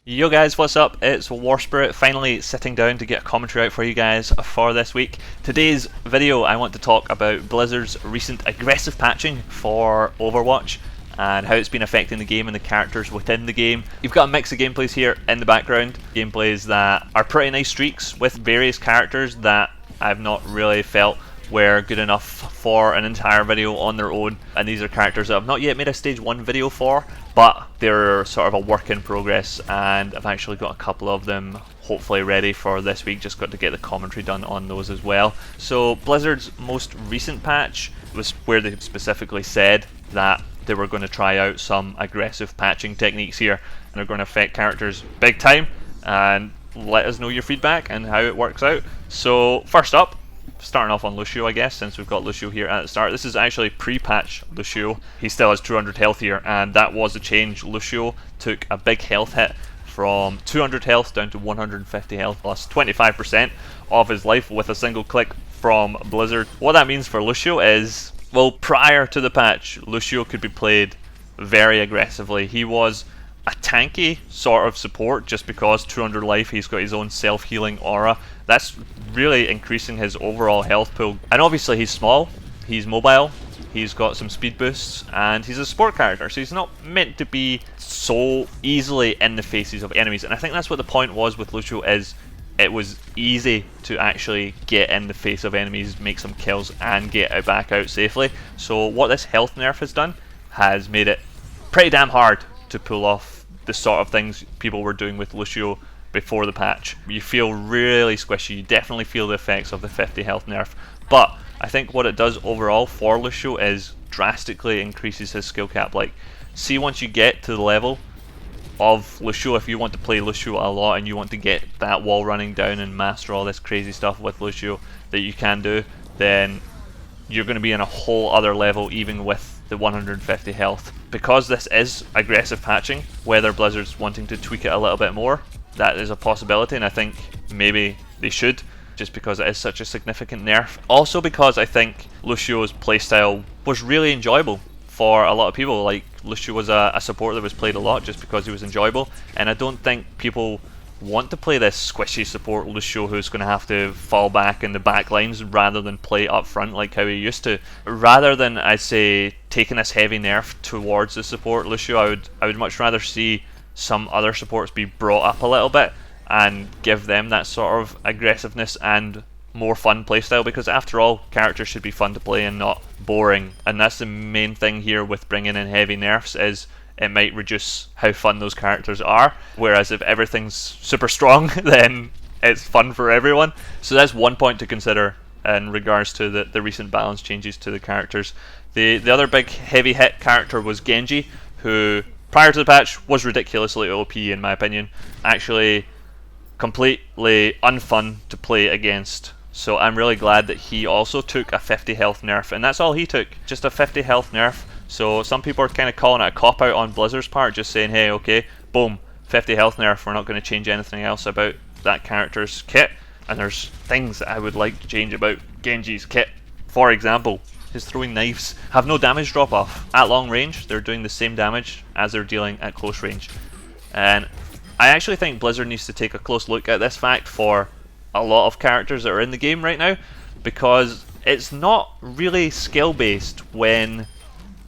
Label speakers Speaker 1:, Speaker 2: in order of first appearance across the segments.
Speaker 1: Yo guys, what's up? It's WarSpirit finally sitting down to get a commentary out for you guys for this week. Today's video I want to talk about Blizzard's recent aggressive patching for Overwatch and how it's been affecting the game and the characters within the game. You've got a mix of gameplays here in the background, gameplays that are pretty nice streaks with various characters that I've not really felt were good enough for an entire video on their own, and these are characters that I've not yet made a stage 1 video for, but they're sort of a work in progress, and I've actually got a couple of them hopefully ready for this week. Just got to get the commentary done on those as well. So Blizzard's most recent patch was where they specifically said that they were going to try out some aggressive patching techniques here, and they're going to affect characters big time, and let us know your feedback and how it works out. So first up, starting off on Lucio, I guess, since we've got Lucio here at the start. This is actually pre-patch Lucio. He still has 200 health here, and that was a change. Lucio took a big health hit from 200 health down to 150 health, plus 25% of his life with a single click from Blizzard. What that means for Lucio is, well, prior to the patch, Lucio could be played very aggressively. He was a tanky sort of support just because 200 life, he's got his own self-healing aura. That's really increasing his overall health pool. And obviously he's small, he's mobile, he's got some speed boosts, and he's a support character, so he's not meant to be so easily in the faces of enemies. And I think that's what the point was with Lucio, is it was easy to actually get in the face of enemies, make some kills, and get it back out safely. So what this health nerf has done has made it pretty damn hard to pull off the sort of things people were doing with Lucio before the patch. You feel really squishy, you definitely feel the effects of the 50 health nerf, but I think what it does overall for Lucio is drastically increases his skill cap. Like, see, once you get to the level of Lucio, if you want to play Lucio a lot and you want to get that wall running down and master all this crazy stuff with Lucio that you can do, then you're going to be in a whole other level even with the 150 health. Because this is aggressive patching, whether Blizzard's wanting to tweak it a little bit more, that is a possibility, and I think maybe they should, just because it is such a significant nerf. Also because I think Lucio's playstyle was really enjoyable for a lot of people. Like, Lucio was a support that was played a lot just because he was enjoyable, and I don't think people want to play this squishy support Lucio who's going to have to fall back in the back lines rather than play up front like how he used to. Rather than, I'd say, taking this heavy nerf towards the support Lucio, I would much rather see some other supports be brought up a little bit and give them that sort of aggressiveness and more fun playstyle, because after all, characters should be fun to play and not boring, and that's the main thing here with bringing in heavy nerfs, is it might reduce how fun those characters are, whereas if everything's super strong then it's fun for everyone. So that's one point to consider in regards to the recent balance changes to the characters. The other big heavy hit character was Genji, who prior to the patch was ridiculously OP in my opinion, actually completely unfun to play against. So I'm really glad that he also took a 50 health nerf, and that's all he took, just a 50 health nerf. So some people are kind of calling it a cop-out on Blizzard's part, just saying, hey, okay, boom, 50 health nerf, we're not going to change anything else about that character's kit. And there's things that I would like to change about Genji's kit. For example, his throwing knives have no damage drop off. At long range, they're doing the same damage as they're dealing at close range. And I actually think Blizzard needs to take a close look at this fact for a lot of characters that are in the game right now, because it's not really skill based when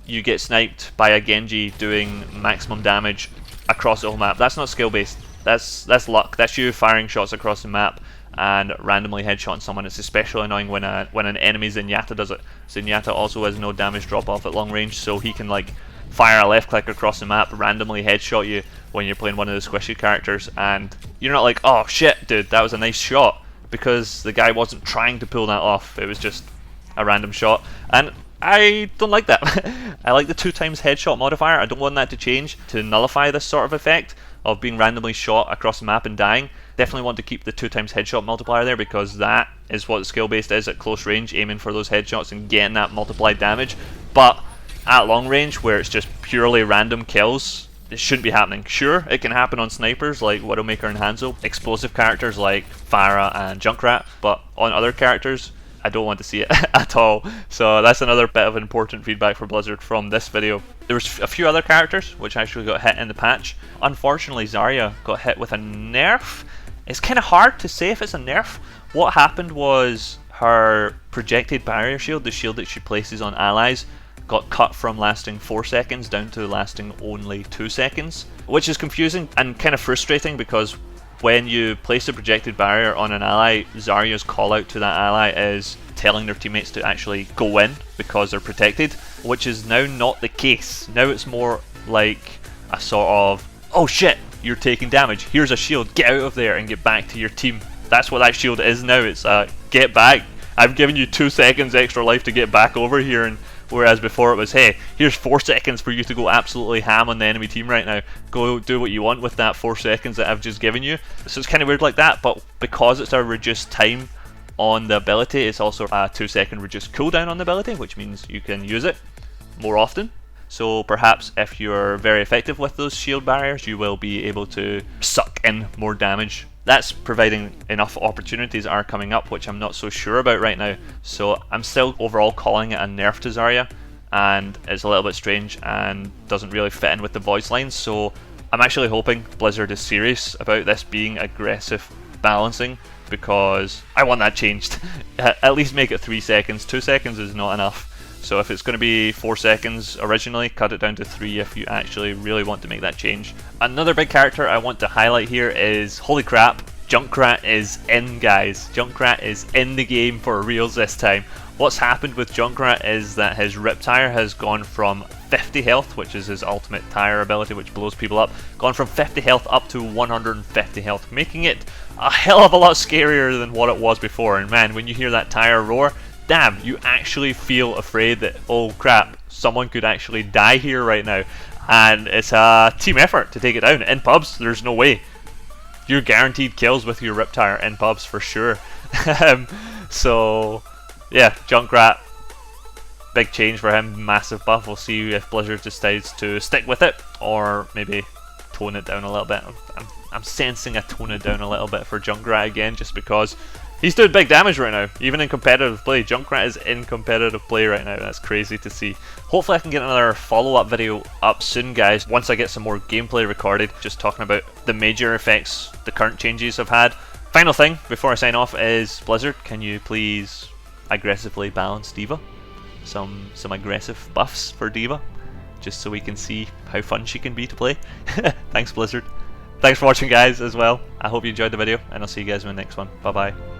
Speaker 1: you get sniped by a Genji doing maximum damage across the whole map. That's not skill based, that's luck. That's you firing shots across the map and randomly headshotting someone. It's especially annoying when an enemy Zenyatta does it. Zenyatta also has no damage drop off at long range, so he can like fire a left click across the map, randomly headshot you when you're playing one of the squishy characters, and you're not like, oh shit dude, that was a nice shot, because the guy wasn't trying to pull that off, it was just a random shot. And I don't like that. I like the 2x headshot modifier. I don't want that to change to nullify this sort of effect of being randomly shot across the map and dying. Definitely want to keep the 2x headshot multiplier there, because that is what skill based is at close range, aiming for those headshots and getting that multiplied damage. But at long range, where it's just purely random kills, it shouldn't be happening. Sure, it can happen on snipers like Widowmaker and Hanzo, explosive characters like Farah and Junkrat, but on other characters, I don't want to see it at all. So that's another bit of important feedback for Blizzard from this video. There was a few other characters which actually got hit in the patch. Unfortunately, Zarya got hit with a nerf. It's kind of hard to say if it's a nerf. What happened was her projected barrier shield, the shield that she places on allies, got cut from lasting 4 seconds down to lasting only 2 seconds, which is confusing and kind of frustrating because when you place a projected barrier on an ally, Zarya's call out to that ally is telling their teammates to actually go in because they're protected, which is now not the case. Now it's more like a sort of, oh shit, you're taking damage, here's a shield, get out of there and get back to your team. That's what that shield is now. It's get back, I've given you 2 seconds extra life to get back over here, and whereas before it was, hey, here's 4 seconds for you to go absolutely ham on the enemy team right now. Go do what you want with that 4 seconds that I've just given you. So it's kind of weird like that, but because it's a reduced time on the ability, it's also a 2 second reduced cooldown on the ability, which means you can use it more often. So perhaps if you're very effective with those shield barriers, you will be able to suck in more damage. That's providing enough opportunities are coming up, which I'm not so sure about right now. So I'm still overall calling it a nerf to Zarya, and it's a little bit strange and doesn't really fit in with the voice lines. So I'm actually hoping Blizzard is serious about this being aggressive balancing, because I want that changed. At least make it 3 seconds. 2 seconds is not enough. So if it's going to be 4 seconds originally, cut it down to 3 if you actually really want to make that change. Another big character I want to highlight here is, holy crap, Junkrat is in, guys. Junkrat is in the game for reals this time. What's happened with Junkrat is that his Riptire has gone from 50 health, which is his ultimate tire ability which blows people up, gone from 50 health up to 150 health, making it a hell of a lot scarier than what it was before. And man, when you hear that tire roar, damn, you actually feel afraid that, oh crap, someone could actually die here right now. And it's a team effort to take it down. In pubs, there's no way. You're guaranteed kills with your Riptire in pubs for sure. So, yeah, Junkrat, big change for him, massive buff. We'll see if Blizzard decides to stick with it or maybe tone it down a little bit. I'm sensing a tone it down a little bit for Junkrat again, just because he's doing big damage right now, even in competitive play. Junkrat is in competitive play right now. That's crazy to see. Hopefully I can get another follow-up video up soon, guys, once I get some more gameplay recorded, just talking about the major effects the current changes have had. Final thing before I sign off is, Blizzard, can you please aggressively balance D.Va? Some aggressive buffs for D.Va, just so we can see how fun she can be to play. Thanks, Blizzard. Thanks for watching, guys, as well. I hope you enjoyed the video, and I'll see you guys in the next one. Bye bye.